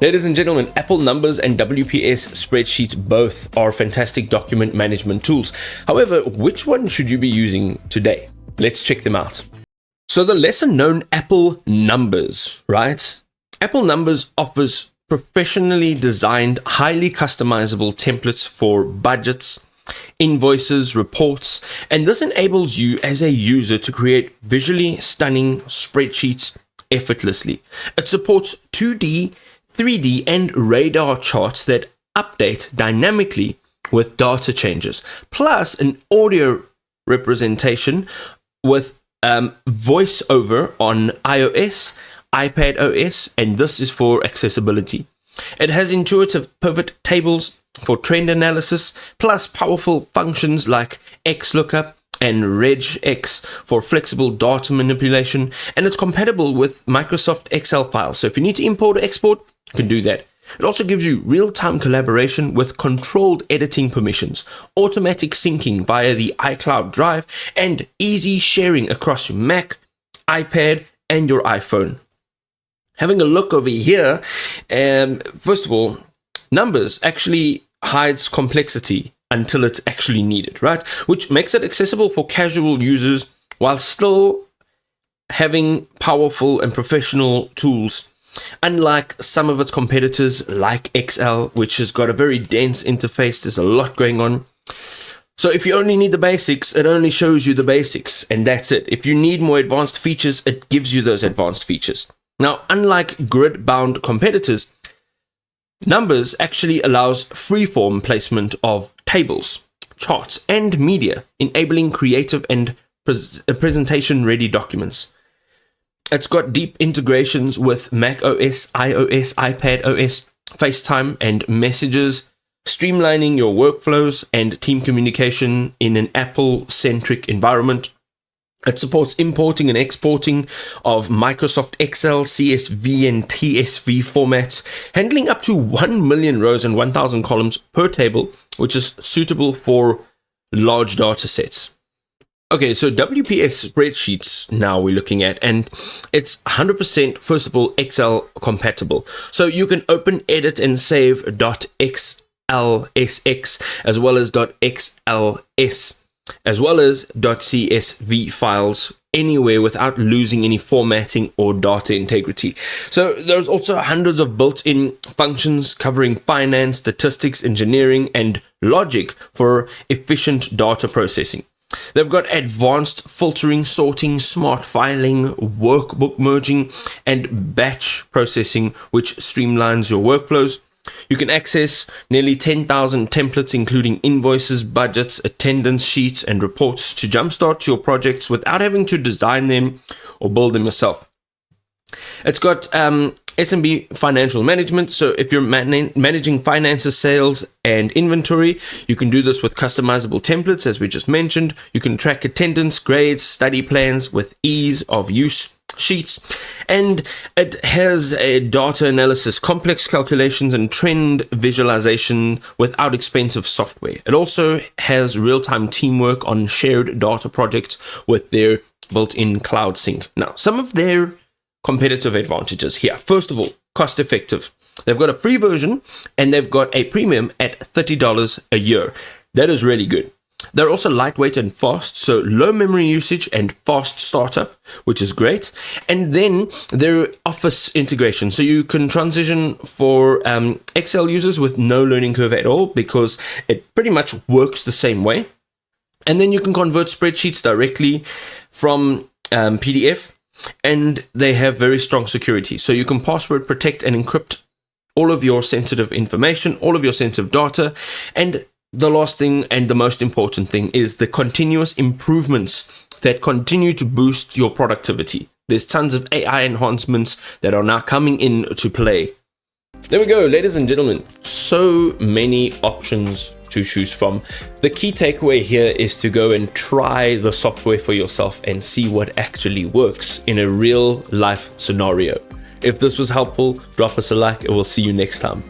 Ladies and gentlemen, Apple Numbers and WPS Spreadsheets both are fantastic document management tools. However, which one should you be using today? Let's check them out. So the lesser known Apple Numbers, right? Apple Numbers offers professionally designed, highly customizable templates for budgets, invoices, reports, and this enables you as a user to create visually stunning spreadsheets effortlessly. It supports 2D, 3D, and radar charts that update dynamically with data changes, plus an audio representation with voiceover on iOS, iPad OS, and this is for accessibility. It has intuitive pivot tables for trend analysis, plus powerful functions like XLOOKUP and regex for flexible data manipulation, and it's compatible with Microsoft Excel files. So if you need to import or export, you can do that. It also gives you real-time collaboration with controlled editing permissions, automatic syncing via the iCloud Drive, and easy sharing across your Mac, iPad, and your iPhone. Having a look over here, first of all, Numbers actually hides complexity until it's actually needed, right? Which makes it accessible for casual users while still having powerful and professional tools. Unlike some of its competitors like Excel, which has got a very dense interface, there's a lot going on. So if you only need the basics, it only shows you the basics, and that's it. If you need more advanced features, it gives you those advanced features. Now, unlike grid-bound competitors, Numbers actually allows free-form placement of tables, charts, and media, enabling creative and presentation-ready documents. It's got deep integrations with Mac OS, iOS, iPad OS, FaceTime, and Messages, streamlining your workflows and team communication in an Apple-centric environment. It supports importing and exporting of Microsoft Excel, CSV, and TSV formats, handling up to 1 million rows and 1,000 columns per table, which is suitable for large data sets. Okay, so WPS Spreadsheets now we're looking at, and it's 100%, first of all, Excel compatible. So you can open, edit, and save .xlsx as well as .xls as well as .csv files anywhere without losing any formatting or data integrity. So there's also hundreds of built-in functions covering finance, statistics, engineering, and logic for efficient data processing. They've got advanced filtering, sorting, smart filing, workbook merging, and batch processing, which streamlines your workflows. You can access nearly 10,000 templates, including invoices, budgets, attendance sheets, and reports to jumpstart your projects without having to design them or build them yourself. It's got SMB financial management. So if you're managing finances, sales, and inventory, you can do this with customizable templates, as we just mentioned. You can track attendance, grades, study plans with ease of use sheets, and it has a data analysis, complex calculations, and trend visualization without expensive software. It also has real-time teamwork on shared data projects with their built-in cloud sync. Now, some of their competitive advantages here. First of all, cost effective. They've got a free version and they've got a premium at $30 a year. That is really good. They're also lightweight and fast, so low memory usage and fast startup, which is great. And then their Office integration. So you can transition for Excel users with no learning curve at all because it pretty much works the same way. And then you can convert spreadsheets directly from PDF. And they have very strong security. So you can password protect and encrypt all of your sensitive information, all of your sensitive data. And the last thing and the most important thing is the continuous improvements that continue to boost your productivity. There's tons of AI enhancements that are now coming into play. There we go, ladies and gentlemen. So many options to choose from. The key takeaway here is to go and try the software for yourself and see what actually works in a real life scenario. If this was helpful, drop us a like and we'll see you next time.